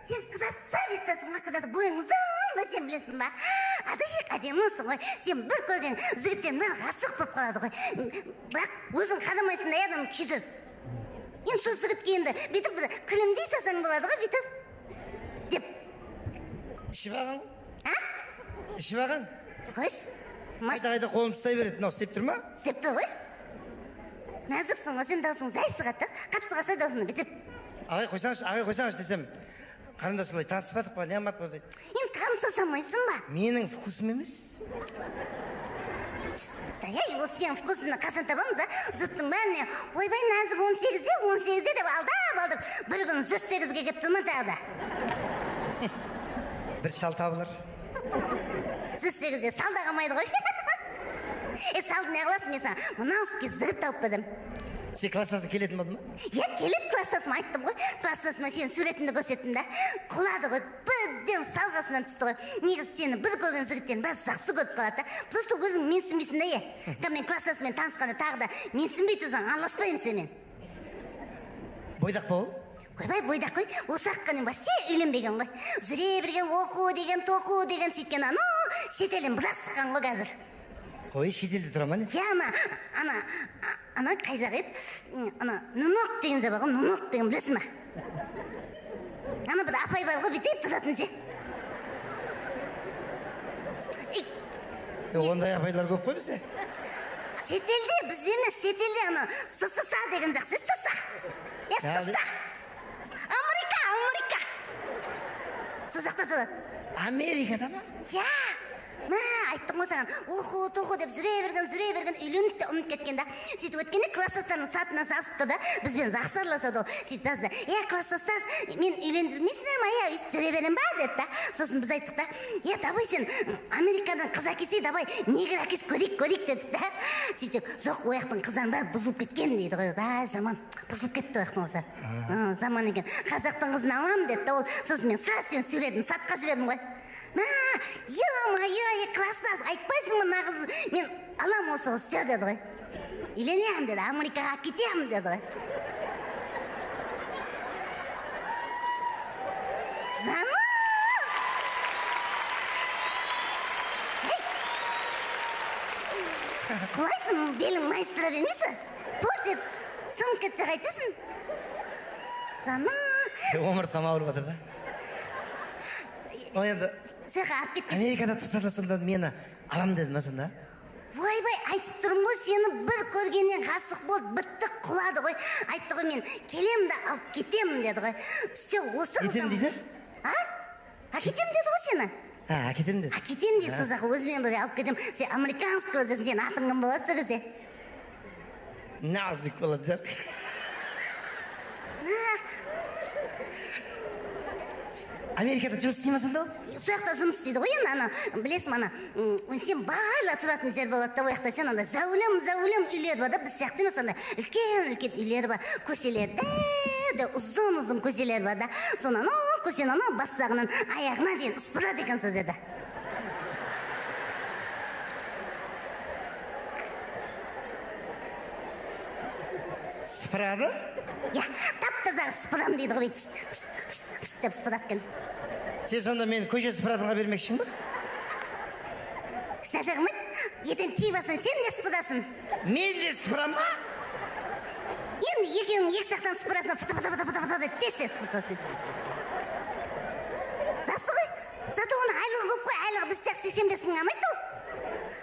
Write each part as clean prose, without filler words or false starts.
Сен красавицасың, ақырасы бойың ұзын ба, сен білесің ба? Адашық әдемісің ғой, сен бір көрген жігіттен бір ғасық болып қалады ғой. Бірақ өзің қадамайсың да адам күйдір. Енді сол жігітке енді бүйтіп күлімдей салсаң болады ғой, бүйтіп. Деп. Ішіп алған? А? Ішіп алған? Қойс. Қайда қолым ұстай береді, мынау істеп тұр ма? Істеп тұр ғой. Нәзіксің ғой, сен даусың жай шығады, қатты қалса даусыңды бүйтіп. Ағай қойсаңшы десем, қарындас былай таныспадық па, не амат па дейді. Енді таныса салмайсың ба? Менің вкусым емес. Осы сенің вкусыңды қасан табамыз, жұрттың бәріне ойбай Нәзік 18-де деп алдап, бір күн 108-ге кеп тұрма тағы да. Бір шал табылыр. 108-де сал да қалмайды ғой. Салды не қыласың, мен саған мынауский жігіт тауып бердім. Сен класстасың келетін болды ма? Иә, келеді, класстасыма айттым ғой. Класстасыма сенің суретіңді көрсеттім да. Құлады ғой, бірден салғасынан түсті ғой. Негізі сені бір көрген жігіттен бәрі жақсы көріп қалады да. Просто өзің менсінбейсің да, е. Мен класстасымен танысқанда тағы да менсінбей тұрсаң, араласпаймын сенімен. Бойдақ па ол? Ойбай, бойдақ қой, осы аққан вообще үйленбеген ғой. Жүре берген оқу деген, тоқу деген сөйткен шетелден біраз шыққан ғой қазір. Қой, шетелде тұра ма не? Я, ана қайзақ еді, нұнық деген де бар ғой, нұнық деген білесің ба? Ана бір апай бар ғой, бүйтіп тұратын ше. Ондай апайлар көп қой бізде? Шетелде, біз емес, шетелде СССР деген жақсы, СССР. СССР. Америка. Сол жақта тұрады. Америкада ма? Я. Айттым ғой саған, оқу, тоқу деп жүре берген, үйленіп те ұмытып кеткен да. Сөйтіп өткенде класстастарының сатына сасыпты да, бізбен жақсы араласады ол. Сөйтіп жазды, класстастар, мен үйлендірмейсіңдер ма, өйстіп жүре берем ба, деді да. Сосын біз айттық да, давай сен Америкадан қыз әкелсе, давай негр әкесі көрейік дедік да. Сөйтіп, жоқ, ояқтың қыздан бәрі бұзылып кеткен дейді ғой. Заман бұзылып кетті ояқтың қыздар. Заман екен, қазақтың қызын алам деді да, ол сосын мен сразу сен суретін сатқа жібердім ғой. Класстас, айтпайсың ма нағыз, мен алам осы қыз все деді ғой. Үйленемін деді, Америкаға кетемін деді ғой. Зама! Құлайсың, белің майыстыра бермейсі? Портет, сынып кетсе қайтесің? Зама! Омыртқам ауырып жатыр да. Енді Америкада тұрса да сонда мені алам деді ма сонда? Ойбай, айтып тұрмын ғой, сені бір көргеннен ғасық болды, бітті құлады ғой. Айтты ғой, мен келем да алып кетемін деді ғой. Все, осы кетем дейді? Кетем деді ғой сені. Кетем деді. Кетем деді, сол жаққа өзімен бірге алып кетем. Сен американский өзің, сен атың кім болады сол кезде? Назик болады жар. Америкада жұмыс істей ма сонда ол? Сол жақта жұмыс істейді ғой енді, білесің, сен байла тұратын жер болады да, ол жақта сен зәулем үйлер бар да, біз сияқты емес, үлкен үйлер бар, көшелерде ұзын көшелер бар да, соны көшені бас жағынан аяғына дейін сыпырады екен сол жерде. Сыпырады? Я, тап-таза сыпырам дейді ғой, деп сыпырады екен. Сен сонда мені көше сыпыратынға бермекшің ба? Кісінәсі қымайды, ертең кей басын сен де сыпырасың. Мен де сыпырам ба? Енді екеуің екі жақтан сыпырасың, фыты деп тез сыпырасың. Жақсы ғой, зато оны айлығы көп қой, айлығы біз сияқты 85 мың алмайды ол.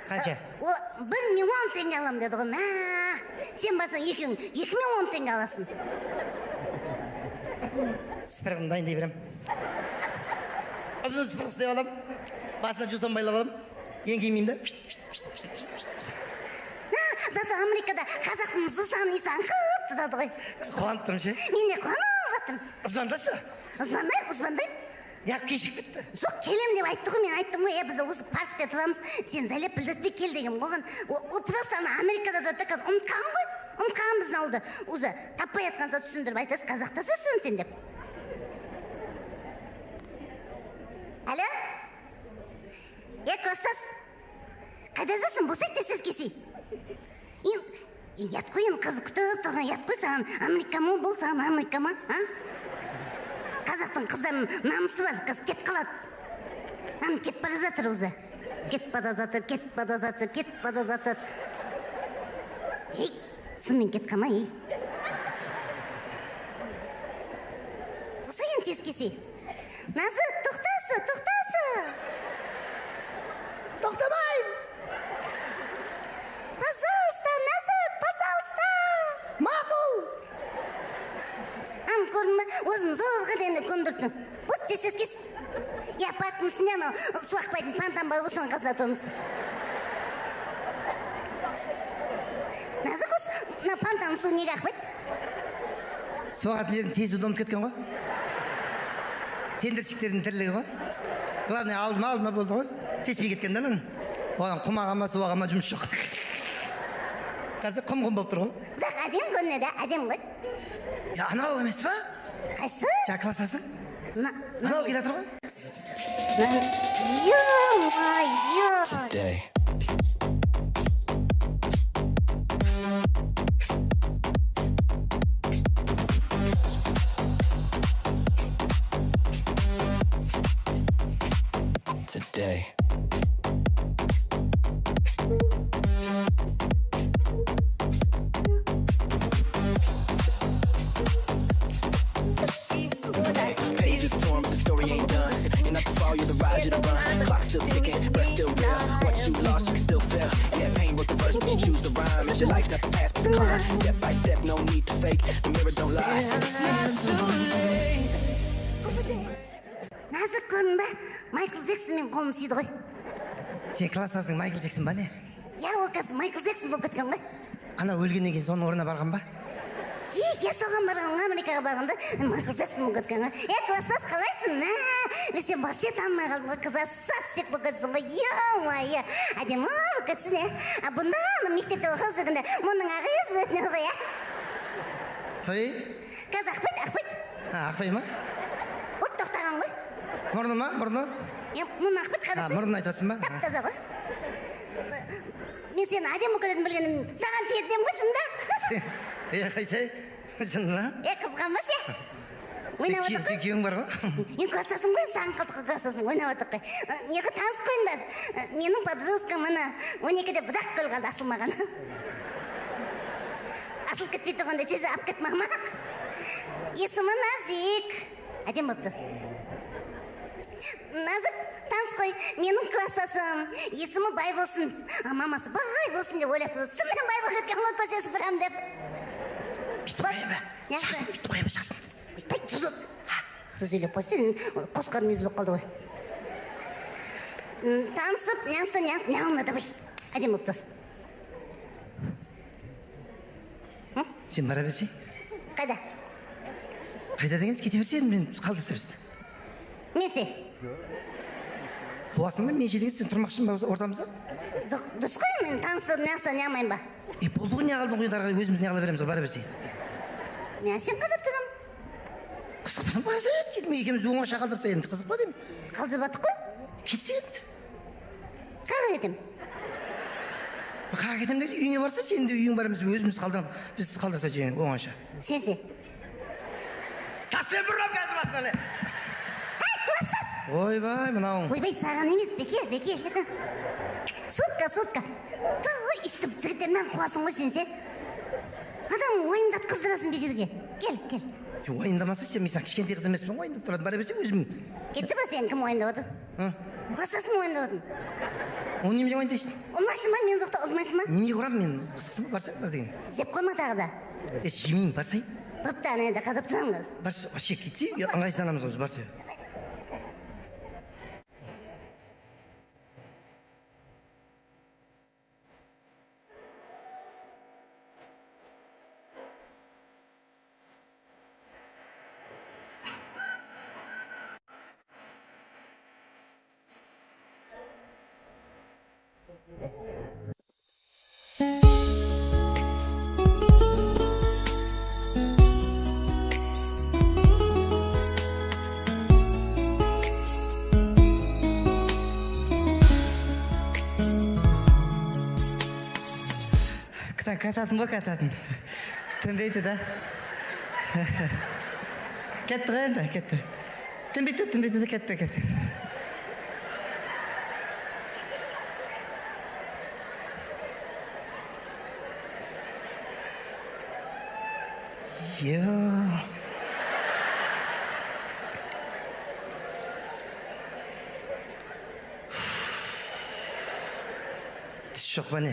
Қанша? Ол 1 миллион теңге алам деді ғой. Сен басың екеуің 2 миллион теңге аласың. Сыпырғын дайындай берем. Ұзын сыпырғысы деп алам, басына жусан байлап алам, еңкеймеймін да. Зато Америкада қазақтың жусан исан көп тұрады ғой. Қуанып тұрмын ше? Мен де қуанып отырмын. Звондашы? Звондайм. Неғып кешігіп кетті? Жоқ, келем деп айтты ғой, мен айттым ғой, біз осы паркте тұрамыз, сен залеп білдіртпей кел деген болған. Ол просто Америкада тұрады, қазір ұмытқаған ғой, ұмытқаған біздің ауылды. Уже таппай жатқанса түсіндіріп айтасыз, қазақта сөзсің сен деп. Алло? Класстас, қайда жүрсің, босайды сіз кесей? Ят қой, енді қызы күтіп тұрған, ят қой, саған Америка ма бол, саған Америка ма? Қазақ қазақтың қыздарының намысы бар, қыз кетіп қалады. Ана кетіп бара жатыр өзі. Кетіп бара жатыр, кетіп бара жатыр, кетіп бара жатыр. Ей, сыммен кетіп қалма, ей. Осы енді тез кесе. Назыр, тоқтасы, тоқтасы. Тоқтамайым. Пожалуйста, Назыр, пожалуйста. Мақұл. Ан көрінме, өзім зорға дені көндірттім. Осы тез кес. Я паттың үстінде анау су ақпайтын пантан бар, осыған қазда тұрмыз. Назыр қос, мына пантанның суы неге ақпайды? Суағатын жерін тез ұдымып кеткен ғой. Тендіршіктердің тірлігі ғой. Главное, алдыма болды ғой. Теспей кеткен дәнін. Оған құмағама, суағама жұмыс жоқ. Қазір құм болып тұр ғой. Бірақ әдем көрінеді, әдем ғой. Я, анау емес па? Қайсы? Жа классасын. Анау келе тұр ғой. Ё-моё! Today. Today. Pages torn, but the story ain't done. You're not the fall, you're the rise, you're the run. Clock still ticking, breath still real. What you lost, you can still feel. Yeah, pain wrote the verse, but you choose the rhyme. It's your life, not the past, but the climb. Step by step, no need to fake. The mirror don't lie. It's not too late. Назыр көрінбе? Майкл Джексонмен қолым сүйді ғой. Сен классасың Майкл Джексон ба не? Я ол қазір Майкл Джексон болып кеткен ғой. Ана өлгеннен кейін соның орнына барған ба? Я соған барған Америкаға барғанда Майкл Джексон болып кеткен ғой. Класстас қалайсың? Мен сен басе танымай қалдым ғой, красавчик істеп болып кетсің ғой. Ё-моё, әдемі болып кетсің, е. Бұнда мектепте оқып жүргенде мұның ағы езілетін ғой, е. Той? Қазір ақпайды. Ақпай ма? От тоқтаған ғой. Мұрны ма? Мұрны? Мұның ақпайды қадасың. Мұрнын айтасың ба? Тап-таза ғой. Мен сені әдем болып кететін білгенім, саған тиетін ғой сонда. Қайсай? Шынына? Қызғанба сен. Ойнап отық Сен қой. күйеуің бар ғой? Мен класстасым ғой, саған қылтықы класстасым, ойнап отық қой. Неғі таныс қойыңдар. Менің подружкам ана 12-де бұдақ көл қалды асылмаған. Асыл кетпей тұрғанда тезі ап кет мама. Есімі Назик. Әдем болыпты. Назик, таныс қой, менің класстасым. Есімі бай болсын. Мамасы бай болсын деп ойлап тұрды. Сыммен бай болып кеткен ғой, көзесі бірам деп. Бүйтіп қойма. Шашын бүйтіп қойма, шашын. Бүйтпай, тұз үйлеп қойсын, қосқарым езі болып қалды ғой. Танысып, няңсынады бай. Әдем болып тұр. Сен бара берсей? Қайда? Қайда дегенсіз кете берсең, мен қалдырса берсін. Мен се? Туасың ба, мен ше деген сен тұрмақшын ба ортамызда? Жоқ, дұрыс қой, мен танысып, няңсаймын ба? Болды ғой, не қалдың ғой, өзіміз не қала береміз, бара берсей. Мен сен қадап тұрам. Қызық болсаң бара берсей, екеуміз оңаша қалдырса енді қызық па деймін. Қалдырып аттық қой? Кетсе енді. Қаға кетем? Қаға кетем дейді, үйіңе барса, сен де үйің бар емес, өзіміз біз қалдырса жеңін оңаша. Сен се? Таспен бұррам қазір басына не? Класстас! Ойбай, мынауың. Ойбай, саған емес, беке. Сутка. Той, үстіп жігіттермен қуасың ғой сен се? Адам ойындат қыздырасың бекерге. Кел. Ойындамаса сен, мен саған кішкентай қыз емеспін, ойындап тұрады, бара берсе өзім. Кетті ба сен, кім ойындап отыр? Класстасың ойындап отыр. Оны немене ойындайсың? Ұлмайсың ба, мен жоқта ұлмайсың ба? Немене ұрам мен, ұқсасың ба, барсаң бар деген. Зеп қойма тағы да. Жемейін, барсай. Бұрыпты ана енді қадап тұрамыз. Барса, вообще кетсе, ыңғайсызданамыз ғой, барса. Кататын. Төнбейді да. Кетті ғой енді, кетті. Түнбейді, кетті. Тіс жоқ па не?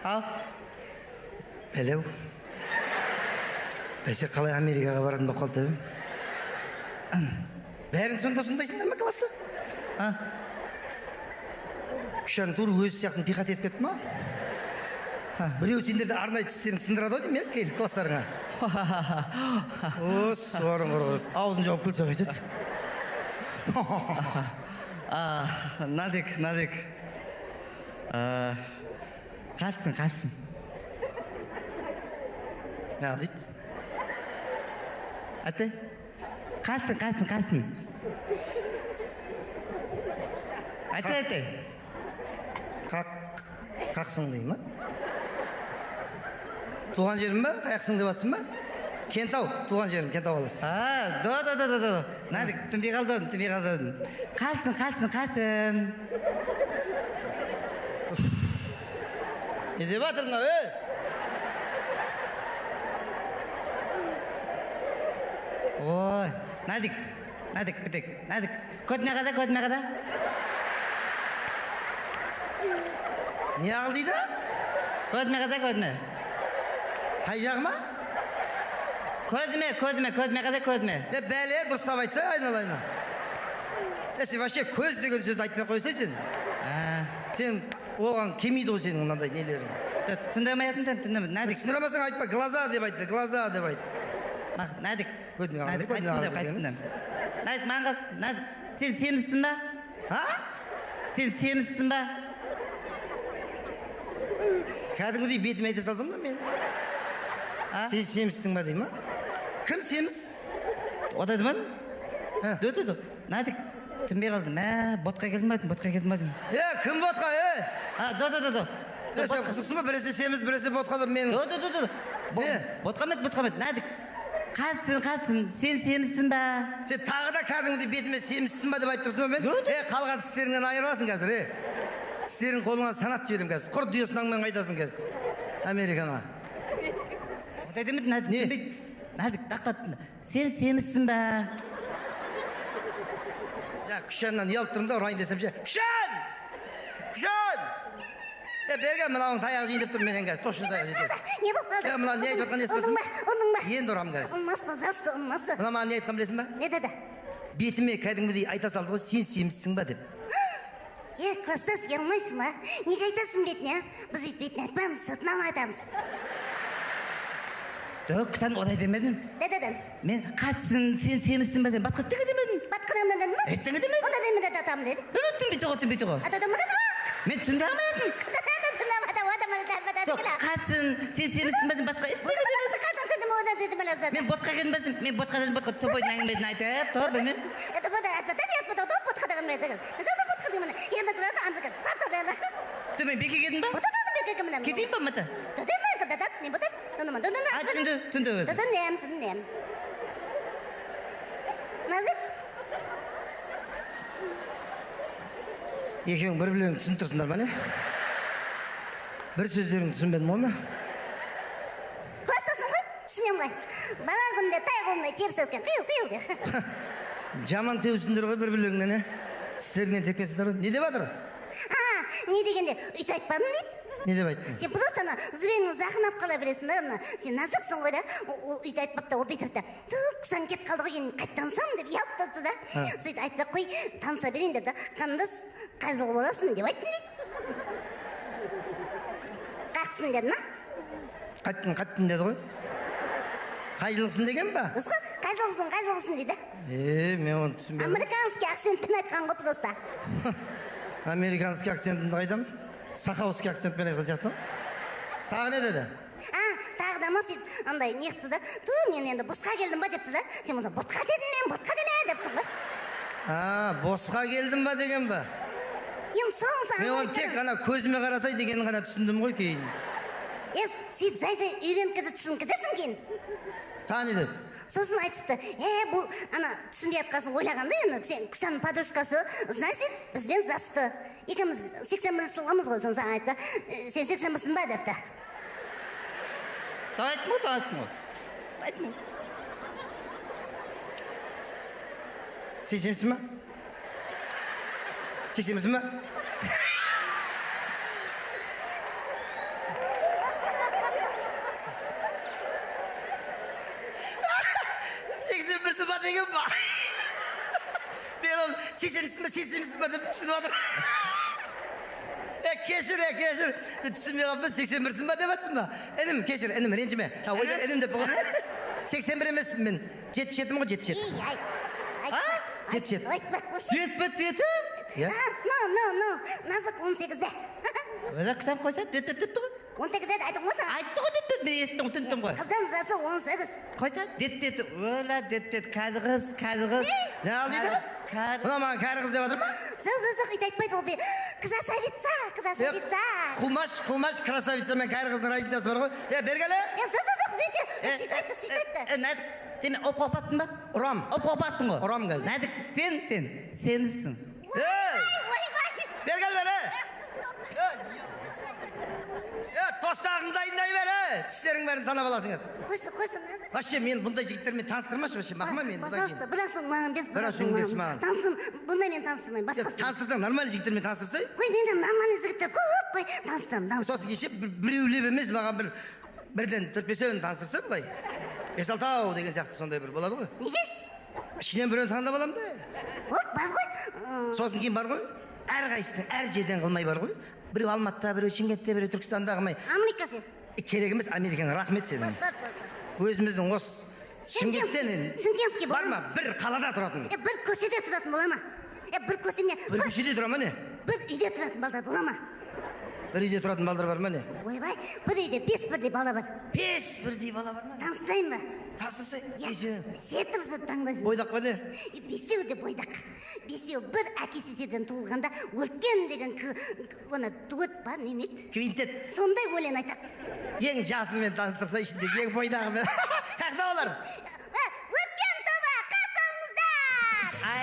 Ал. Бәлеу. Бәсе қалай Америкаға баратын болып қалды? Бәрің сондайсыңдар ма класста? Күшан тур өзі сияқтын пихат етіп кетті ма? Біреу сендерді арнайы тістерін сындырады ау деймін, келіп класстарыңа. Орын құрғырып, аузын жауып күлсе қайтеді. Надик. Қатсын. Не дейді? Аты? Қатсын. Аты. Қақсың дей ма? Туған жерім ба? Қаяқсың деп атсың ба? Кентау, туған жерім, Кентау қаласы. Да. Надик, түнбей қалдың. Қатсын. Не деп атырың, Ой, Надик, бітік. Надик, көтіне қада? Не ағыл дейді? Көтіне қада? Қай жағыма? Көтіне қада? Бәле, дұрыстап айтса айналайына. Сен вообще көз деген сөзді айтпай қойса сен. Сен оған келмейді ғой сенің мынандай нелерің. Тыңдамайтын. Надик. Түсіндіремесің айтпа, глаза деп айтты. Надик. Көтіне Надик, қайтын. Надик, маңға. Надик, сен семізсің ба? Сен семізсің ба? Кәдімгідей бетіме айта салдың ба мен? Сен семізсің ба дей ма? Кім семіз? Одайды ма? Дөт. Надик, түнбей қалдым. Ботқа келдің ба? Кім ботқа, Дөт. Сен қызықсың ба? Біресе семіз, біресе ботқа деп мен... Дөт. Ботқа мет. Надик, қатсын. Сен семізсің ба? Сен тағы да кәдімгідей бетіме семізсің ба деп айтып тұрсың ба мен? Қалған тістеріңнен айырасың қазір, Тістерің қолыңа санат жіберем қазір. Құр дүйесінаңмен қайтасың қазір. Америкаңа. Одайды ма? Надик, дақтаттың. Сен семізсің ба? Күшаннан еліп тұрмын да, ұрайын десем ше. Күшан! Берген мынауың таяқ жейін деп тұр менен қазір. Точно таяқ жейін. Не болып қалды? Мынау не айтып отқан естірсің ба? Оның ба? Енді ұрам қазір. Ұнмас, пожалуйста, ұнмасы. Мына маған не айтқан білесің ба? Не деді? Бетіме кәдімгідей айта салды ғой, сен семізсің ба деп. Класстас, ұялмайсың ба? Неге айтасың бетіне? Біз ит бетіне айтпаймыз, сыртынан айтамыз. Дөктен одай демедің? Дедім. Мен қатсын, сен семізсің ба деп, батқа тігі демедің? Батқанымдан дедім ма? Тігі демедің? Онда демеді атам деді. Түнбейті ғой. Атадым ба деді ма? Мен түнде алмайатын. Қатсын, сен семізсің ба деп, батқа мен ботқа келдім бәзім, мен ботқа тобойдың әңгіметін айтып, тұр білмем. Мен беке келдің ба? Кетейін ба мата? Түнді. Назик? Екеуің бір-бірлеріңді түсініп тұрсыңдар ма не? Бір сөздеріңді түсінбедім ғой ма? Класстасың ғой? Түсінем ғой. Бала күнде тай қолымдай тепсіз өткен, қиыл де. Жаман теусіңдер ғой бір-бірлеріңнен, тістеріңнен тепкенсіңдер ғой. Не деп жатыр? Не дегенде, үйт айтпадың дейді. Не деп айттың? Сен просто жүрегіңді зақынап қала бересің да, сен назықсың ғой да, ол үйт айтпапты, ол бүйтіпті. Сан кет қалды ғой, кейін қайттансам деп ұялып тұрды да. Сөйтіп айтты қой, таныса берейін деді, қандас, қайзылғы боласың деп айттың дейді. Қақсың деді ма? Қайттың деді ғой. Қайжылықсың деген ба? Дұрыс қой, қайжылықсың дейді. Мен оны түсінбедім. Американский акцентпен айтқан ғой просто. Американский акцентімді қайдам? Сахауский акцентпен айтқан сияқты. Тағы не деді? Тағы да ма сөйтіп андай неқті да, мен енді босқа келдім ба депті да, сен болса ботқа дедің мен, ботқа деме депсің ғой. Босқа келдім ба деген ба? Мен оны тек ғана көзіме қарасай дегенін ғана түсіндім ғой кейін. Сөйтіп зай үйреніп кетіп түсініп кетесің кейін. таниды. Сосын айтыпты, бұл ана түсінбей жатқасын ойлағанда енді сен Күшанның подружкасы, значит, бізбен засты. Екеуміз 81 жылғымыз ғой, соны саған айтты. Сен 81-сің ба депті. Айттым. Сексенсің ба? Сексенсің ба? Деген ба? Мен ол сексенсің ба деп түсініп отыр. Кешір. Түсінбей қалыппын, 81-сің ба деп жатсың ба? Інім, кешір, інім, ренжіме. Ойда інім деп болған. 81 емеспін мен. 77-ім ғой, 77. 77. Айтпақ қойсын. 77? Иә? No. Назық 18-де. Өзі кітап қойса, депті ғой. 18-де айтың ғой саған. Айтты ғой депті, мен естің түндім ғой. Қыздан засы 18. Қойса, депті, өла депті, кәді қыз. Не ал дейді? Бұна маған кәрі қыз деп жатыр ма? Зық ит айтпайды ол бе. Красавица. Қумаш, красавица мен кәрі қыздың разницасы бар ғой. Бергелі? Сөйт айтты. Нәдік, сен опатын ба? Ұрам. Опатын ғой. Ұрам қазір. Нәдік, сенсің. Бергел бері. Тостағың дайындай бері. Тістерің бәрін санап аласыңыз. Қойсын. Вообще мен бұндай жігіттермен таныстырмашы вообще. Мақма мен бұндай кейін. Бұдан соң маған бес. Бұдан соң бес маған. Бұндай мен таныстырмаймын. Таныстырсаң, нормальный жігіттермен таныстырсай. Қой, менен нормальный жігіттер көп қой. Таныстырам. Сосын кеше біреулеп емес, маған бірден 4-5-ін таныстырса былай. Есалтау деген сияқты сондай бір болады ғой. Неге? Ішінен біреуін таңдап аламын да. Вот, бар ғой. Сосын кейін бар ғой. Әрқайсысын әр жерден қылмай бар ғой. Біреу Алматыда, біреу Шымкентте, біреу Түркістанда қылмай. Америка сен. Керек емес, Америкаға рахмет сенің. Өзіміздің осы Шымкенттен Шымкентский бар ма? Бір қалада тұратын. Бір көшеде тұратын бола ма? Бір көшеде. Бір көшеде тұра ма не? Бір үйде тұратын балдар бола ма? Бір үйде тұратын балдар бар ма не? Ойбай, бір үйде 5 бірдей бала бар. 5 бірдей бала бар ма? Таныстырайын ба? Таныстырсай. Сетімізді таңдайсың. Бойдақ па не? Бесеу де бойдақ. Бесеу бір әкесі седен туылғанда өркен деген оны дуэт бар, немет? Квинтет. Сондай өлең айтады. Ең жасымен таныстырса ішінде, ең бойдағымен. Қақта олар?